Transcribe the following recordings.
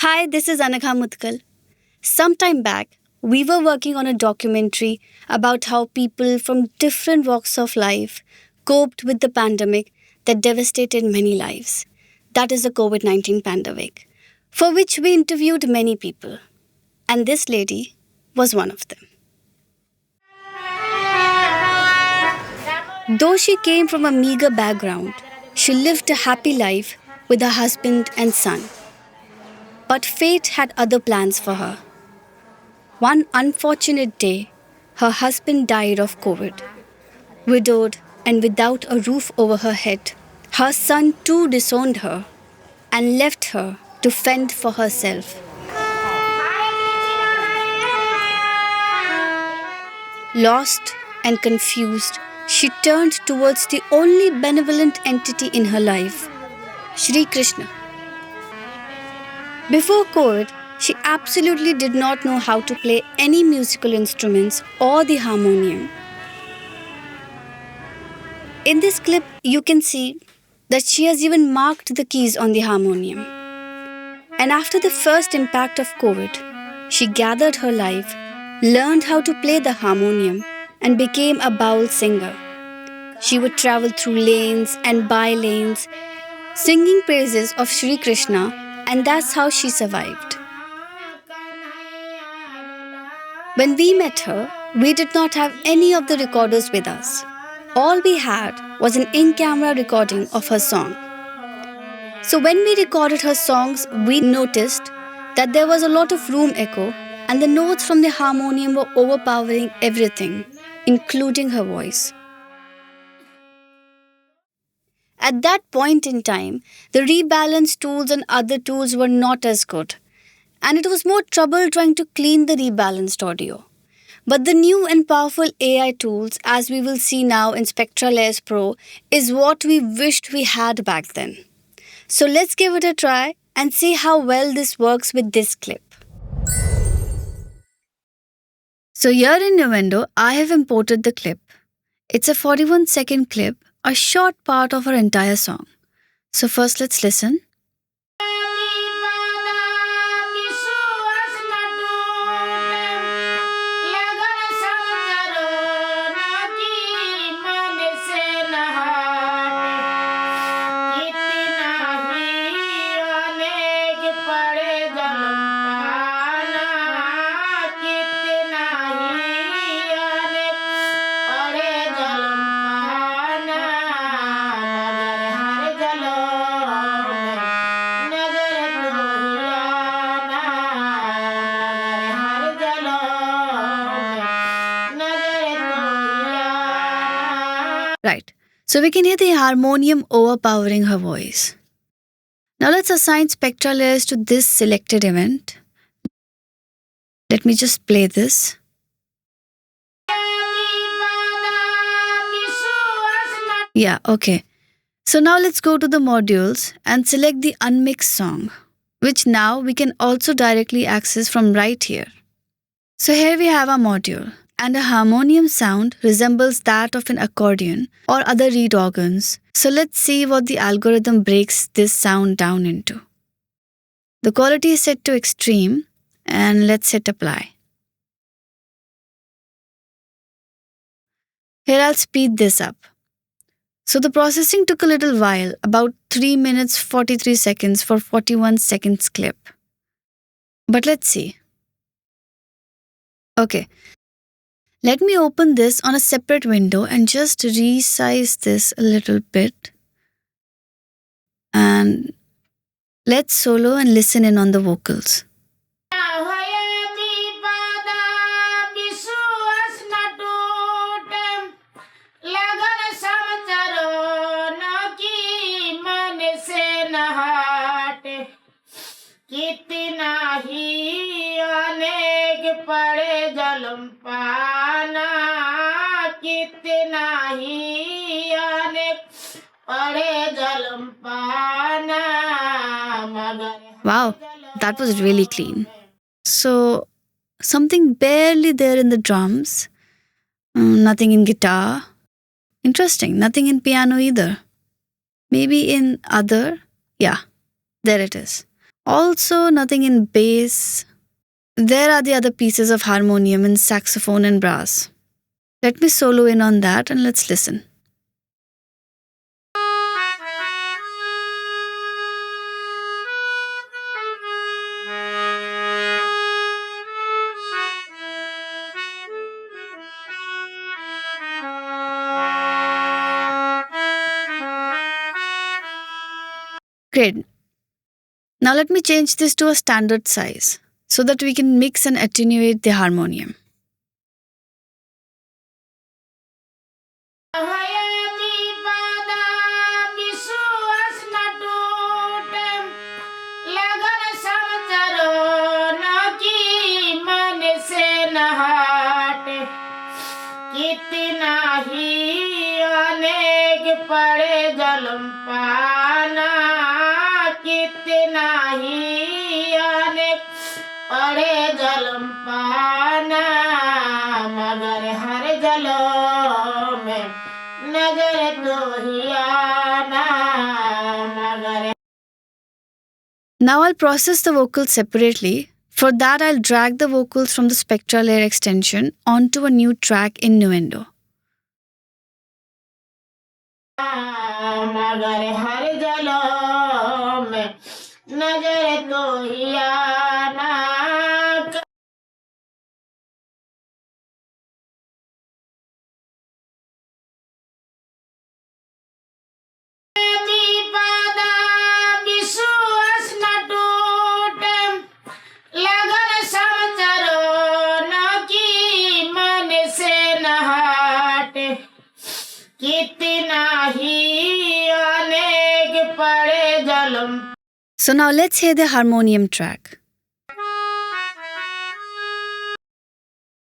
Hi, this is Anagha Mutkal. Some time back, we were working on a documentary about how people from different walks of life coped with the pandemic that devastated many lives. That is the COVID 19 pandemic, for which we interviewed many people. And this lady was one of them. Though she came from a meager background, she lived a happy life with her husband and son. But fate had other plans for her. One unfortunate day, her husband died of COVID. Widowed and without a roof over her head, her son too disowned her and left her to fend for herself. Lost and confused, she turned towards the only benevolent entity in her life, Shri Krishna. Before COVID, she absolutely did not know how to play any musical instruments or the harmonium. In this clip, you can see that she has even marked the keys on the harmonium. And after the first impact of COVID, she gathered her life, learned how to play the harmonium, and became a bowl singer. She would travel through lanes and by lanes, singing praises of Sri Krishna, and that's how she survived. When we met her, we did not have any of the recorders with us. All we had was an in camera recording of her song. So when we recorded her songs, we noticed that there was a lot of room echo, and the notes from the harmonium were overpowering everything, including her voice. At that point in time, the rebalance tools and other tools were not as good, and it was more trouble trying to clean the rebalanced audio. But the new and powerful AI tools, as we will see now in Spectra Layers Pro, is what we wished we had back then. So let's give it a try and see how well this works with this clip. So here in Nuendo, I have imported the clip. It's a 41-second clip, a short part of our entire song. So first let's listen. Right. So we can hear the harmonium overpowering her voice. Now let's assign spectral layers to this selected event. Let me just play this. Yeah, okay. So now let's go to the modules and select the unmixed song, which now we can also directly access from right here. So here we have our module, and a harmonium sound resembles that of an accordion or other reed organs. So let's see what the algorithm breaks this sound down into. The quality is set to extreme, and let's hit apply. Here I'll speed this up. So the processing took a little while, about 3 minutes 43 seconds for 41 seconds clip. But let's see. Okay. Let me open this on a separate window and just resize this a little bit. And let's solo and listen in on the vocals. Wow, that was really clean. So, something barely there in the drums, nothing in guitar. Interesting, nothing in piano either. Maybe in other? Yeah, there it is. Also, nothing in bass. There are the other pieces of harmonium in saxophone and brass. Let me solo in on that and let's listen. Great. Now let me change this to a standard size so that we can mix and attenuate the harmonium. कितना ही अनेक पड़े जलम पाना कितना ही अनेक पड़े जलम पाना मगर हर जलो में नजर तो ही आना मगर. Now I'll process the vocals separately. For that, I'll drag the vocals from the spectral layer extension onto a new track in Nuendo. मगर हर जलो में नजर तो ही आना. So now let's hear the harmonium track.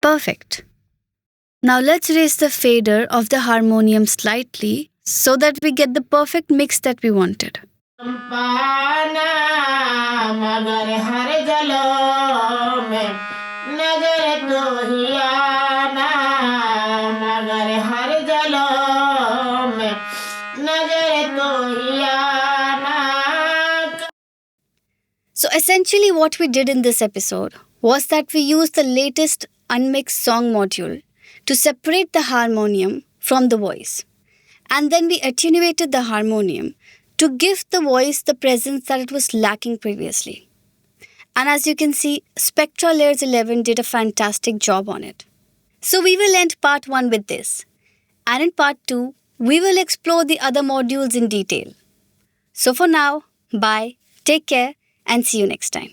Perfect. Now let's raise the fader of the harmonium slightly so that we get the perfect mix that we wanted. So essentially what we did in this episode was that we used the latest Unmixed song module to separate the harmonium from the voice. And then we attenuated the harmonium to give the voice the presence that it was lacking previously. And as you can see, Spectra Layers 11 did a fantastic job on it. So we will end part 1 with this. And in part 2, we will explore the other modules in detail. So for now, bye, take care, and see you next time.